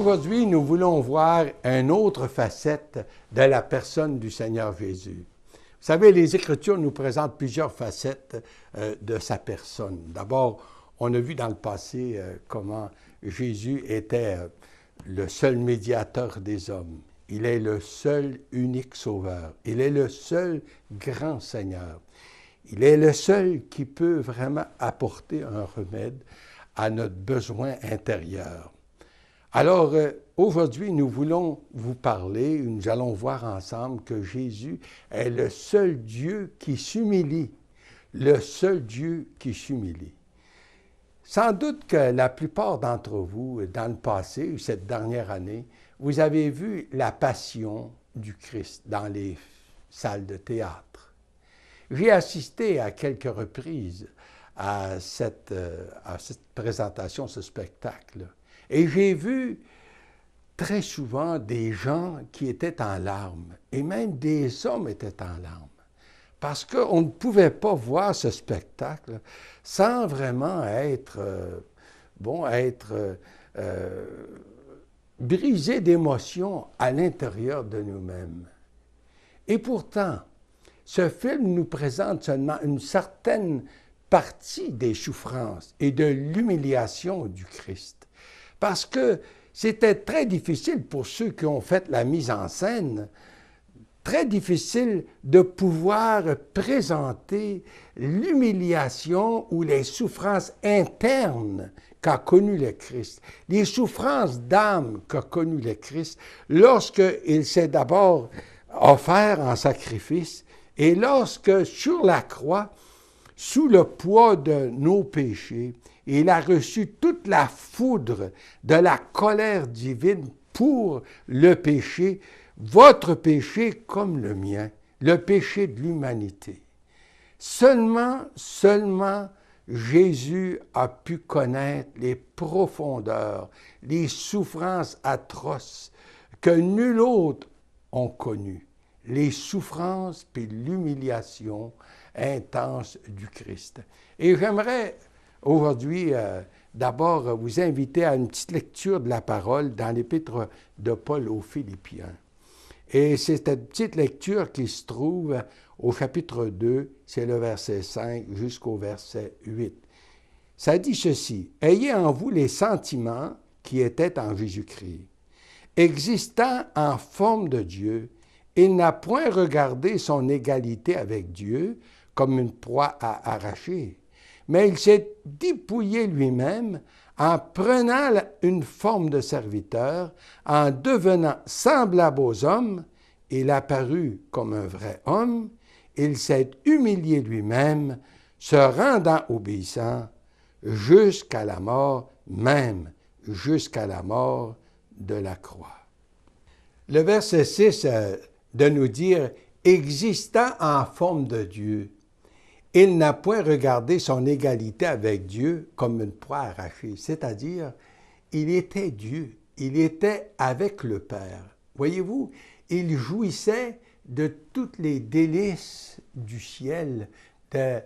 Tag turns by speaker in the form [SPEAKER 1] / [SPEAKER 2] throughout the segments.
[SPEAKER 1] Aujourd'hui, nous voulons voir une autre facette de la personne du Seigneur Jésus. Vous savez, les Écritures nous présentent plusieurs facettes de sa personne. D'abord, on a vu dans le passé comment Jésus était le seul médiateur des hommes. Il est le seul unique sauveur. Il est le seul grand Seigneur. Il est le seul qui peut vraiment apporter un remède à notre besoin intérieur. Alors, aujourd'hui, nous voulons vous parler, nous allons voir ensemble que Jésus est le seul Dieu qui s'humilie, le seul Dieu qui s'humilie. Sans doute que la plupart d'entre vous, dans le passé, cette dernière année, vous avez vu la passion du Christ dans les salles de théâtre. J'ai assisté à quelques reprises à cette présentation, ce spectacle. Et j'ai vu très souvent des gens qui étaient en larmes, et même des hommes étaient en larmes, parce qu'on ne pouvait pas voir ce spectacle sans vraiment être brisé d'émotions à l'intérieur de nous-mêmes. Et pourtant, ce film nous présente seulement une certaine partie des souffrances et de l'humiliation du Christ. Parce que c'était très difficile pour ceux qui ont fait la mise en scène, très difficile de pouvoir présenter l'humiliation ou les souffrances internes qu'a connues le Christ, les souffrances d'âme qu'a connues le Christ lorsqu'il s'est d'abord offert en sacrifice et lorsque sur la croix, sous le poids de nos péchés, il a reçu toute la foudre de la colère divine pour le péché, votre péché comme le mien, le péché de l'humanité. Seulement Jésus a pu connaître les profondeurs, les souffrances atroces que nul autre n'a connues, les souffrances et l'humiliation intense du Christ. Et j'aimerais aujourd'hui, d'abord, vous inviter à une petite lecture de la parole dans l'épître de Paul aux Philippiens. Et c'est cette petite lecture qui se trouve au chapitre 2, c'est le verset 5 jusqu'au verset 8. Ça dit ceci: « Ayez en vous les sentiments qui étaient en Jésus-Christ. Existant en forme de Dieu, il n'a point regardé son égalité avec Dieu comme une proie à arracher, mais il s'est dépouillé lui-même en prenant une forme de serviteur, en devenant semblable aux hommes, il apparut comme un vrai homme, il s'est humilié lui-même, se rendant obéissant jusqu'à la mort, même jusqu'à la mort de la croix. » Le verset 6 de nous dire « Existant en forme de Dieu, il n'a point regardé son égalité avec Dieu comme une proie arrachée. » C'est-à-dire, il était Dieu, il était avec le Père. Voyez-vous, il jouissait de toutes les délices du ciel, de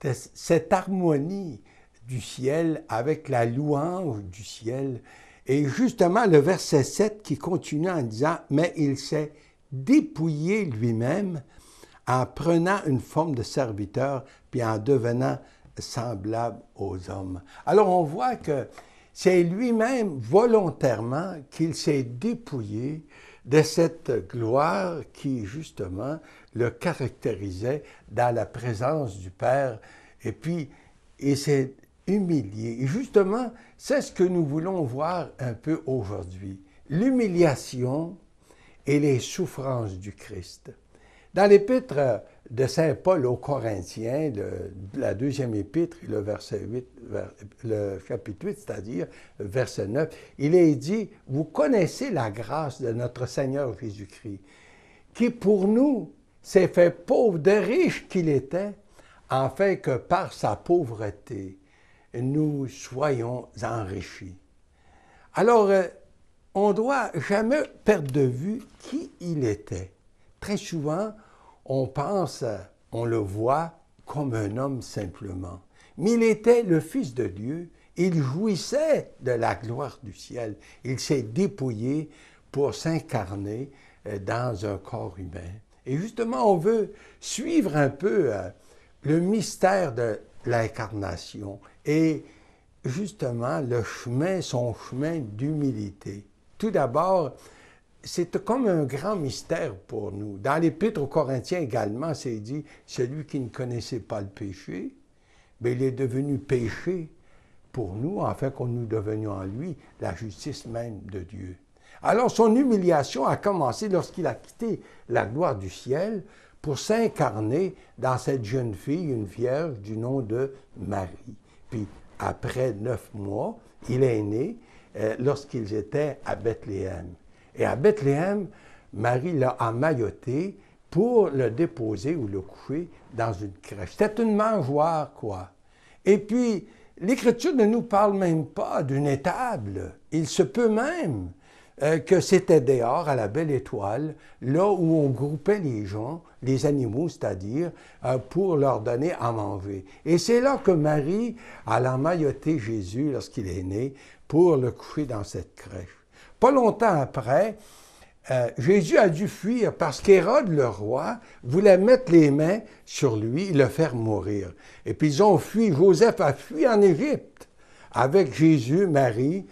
[SPEAKER 1] cette harmonie du ciel avec la louange du ciel. Et justement, le verset 7 qui continue en disant « Mais il s'est dépouillé lui-même en prenant une forme de serviteur, puis en devenant semblable aux hommes. » Alors, on voit que c'est lui-même volontairement qu'il s'est dépouillé de cette gloire qui, justement, le caractérisait dans la présence du Père. Et puis, il s'est humilié. Et justement, c'est ce que nous voulons voir un peu aujourd'hui. L'humiliation et les souffrances du Christ. Dans l'épître de saint Paul aux Corinthiens, la deuxième épître, le verset 8, le chapitre 8, c'est-à-dire le verset 9, il est dit « Vous connaissez la grâce de notre Seigneur Jésus-Christ, qui pour nous s'est fait pauvre de riche qu'il était, afin que par sa pauvreté, nous soyons enrichis. » Alors, on ne doit jamais perdre de vue qui il était. Très souvent, on pense, on le voit comme un homme simplement. Mais il était le Fils de Dieu, Il jouissait de la gloire du ciel. Il s'est dépouillé pour s'incarner dans un corps humain. Et justement, on veut suivre un peu le mystère de l'incarnation et justement le chemin, son chemin d'humilité. Tout d'abord, c'est comme un grand mystère pour nous. Dans l'Épître aux Corinthiens également, c'est dit, celui qui ne connaissait pas le péché, bien, il est devenu péché pour nous, afin que nous devenions en lui la justice même de Dieu. Alors, son humiliation a commencé lorsqu'il a quitté la gloire du ciel pour s'incarner dans cette jeune fille, une vierge du nom de Marie. Puis, après 9 mois, il est né lorsqu'ils étaient à Bethléem. Et à Bethléem, Marie l'a emmailloté pour le déposer ou le coucher dans une crèche. C'était une mangeoire, quoi. Et puis, l'Écriture ne nous parle même pas d'une étable. Il se peut même que c'était dehors, à la Belle Étoile, là où on groupait les gens, les animaux, c'est-à-dire, pour leur donner à manger. Et c'est là que Marie a emmailloté Jésus lorsqu'il est né pour le coucher dans cette crèche. Pas longtemps après, Jésus a dû fuir parce qu'Hérode, le roi, voulait mettre les mains sur lui et le faire mourir. Et puis ils ont fui, Joseph a fui en Égypte avec Jésus, Marie,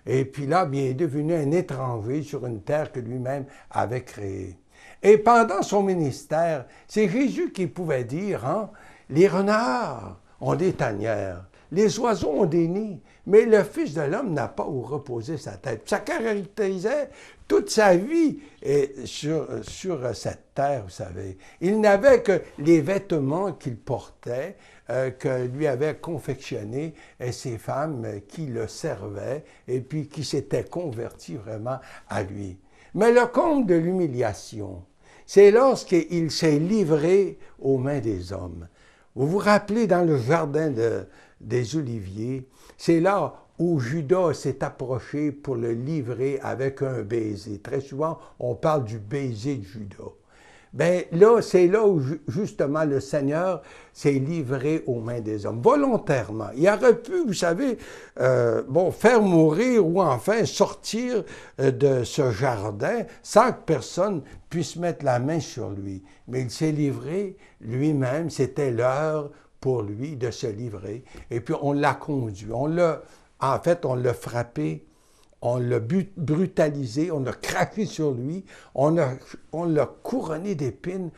[SPEAKER 1] et puis là, bien, il est devenu un étranger sur une terre que lui-même avait créée. Et pendant son ministère, c'est Jésus qui pouvait dire, hein, les renards ont des tanières, les oiseaux ont des nids, mais le Fils de l'homme n'a pas où reposer sa tête. Ça caractérisait toute sa vie sur cette terre, vous savez. Il n'avait que les vêtements qu'il portait, que lui avaient confectionnés ces femmes qui le servaient et puis qui s'étaient converties vraiment à lui. Mais le comble de l'humiliation, c'est lorsqu'il s'est livré aux mains des hommes. Vous vous rappelez dans le jardin des Oliviers, c'est là où Judas s'est approché pour le livrer avec un baiser. Très souvent, on parle du baiser de Judas. Bien là, c'est là où justement le Seigneur s'est livré aux mains des hommes, volontairement. Il aurait pu, vous savez, faire mourir ou enfin sortir de ce jardin sans que personne puisse mettre la main sur lui. Mais il s'est livré lui-même, c'était l'heure pour lui de se livrer. Et puis on l'a conduit, on l'a frappé, on l'a brutalisé, on a craqué sur lui, on l'a couronné d'épines.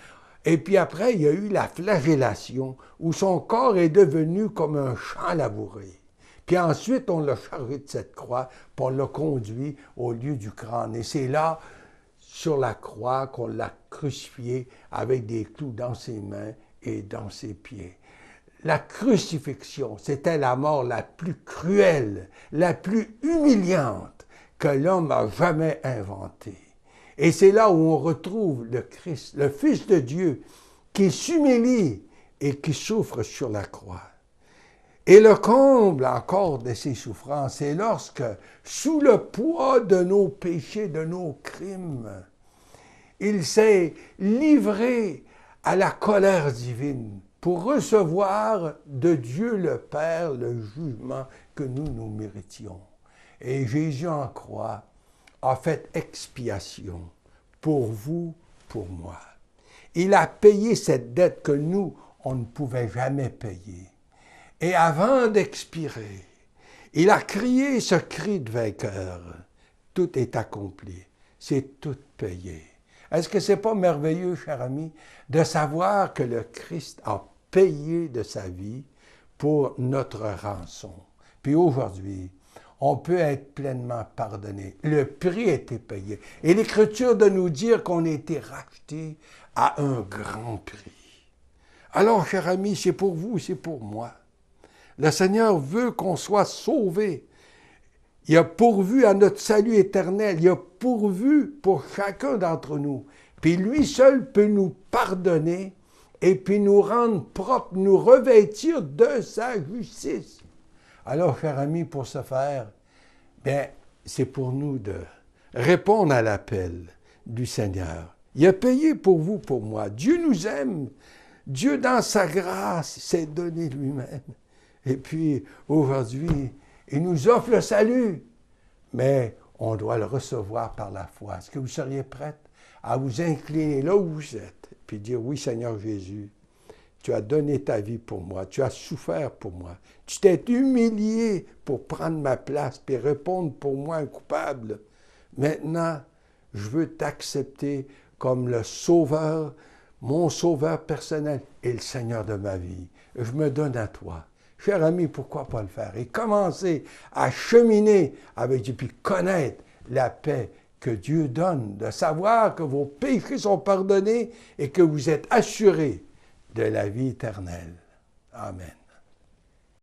[SPEAKER 1] Et puis après, il y a eu la flagellation, où son corps est devenu comme un champ labouré. Puis ensuite, on l'a chargé de cette croix, puis on l'a conduit au lieu du crâne. Et c'est là, sur la croix, qu'on l'a crucifié avec des clous dans ses mains et dans ses pieds. La crucifixion, c'était la mort la plus cruelle, la plus humiliante que l'homme a jamais inventée. Et c'est là où on retrouve le Christ, le Fils de Dieu, qui s'humilie et qui souffre sur la croix. Et le comble encore de ses souffrances, c'est lorsque, sous le poids de nos péchés, de nos crimes, il s'est livré à la colère divine pour recevoir de Dieu le Père le jugement que nous méritions. Et Jésus en croix a fait expiation pour vous, pour moi. Il a payé cette dette que nous, on ne pouvait jamais payer. Et avant d'expirer, il a crié ce cri de vainqueur. Tout est accompli, c'est tout payé. Est-ce que ce n'est pas merveilleux, cher ami, de savoir que le Christ a payé de sa vie pour notre rançon? Puis aujourd'hui, on peut être pleinement pardonné. Le prix a été payé. Et l'Écriture de nous dire qu'on a été racheté à un grand prix. Alors, cher ami, c'est pour vous, c'est pour moi. Le Seigneur veut qu'on soit sauvés. Il a pourvu à notre salut éternel. Il a pourvu pour chacun d'entre nous. Puis lui seul peut nous pardonner et puis nous rendre propres, nous revêtir de sa justice. Alors, cher ami, pour ce faire, bien, c'est pour nous de répondre à l'appel du Seigneur. Il a payé pour vous, pour moi. Dieu nous aime. Dieu, dans sa grâce, s'est donné lui-même. Et puis, aujourd'hui, il nous offre le salut. Mais on doit le recevoir par la foi. Est-ce que vous seriez prête à vous incliner là où vous êtes, puis dire, oui, Seigneur Jésus, tu as donné ta vie pour moi, tu as souffert pour moi, tu t'es humilié pour prendre ma place, puis répondre pour moi un coupable. Maintenant, je veux t'accepter comme le Sauveur, mon Sauveur personnel et le Seigneur de ma vie. Je me donne à toi. Cher ami, pourquoi pas le faire? Et commencer à cheminer avec Dieu, puis connaître la paix que Dieu donne, de savoir que vos péchés sont pardonnés et que vous êtes assurés de la vie éternelle. Amen.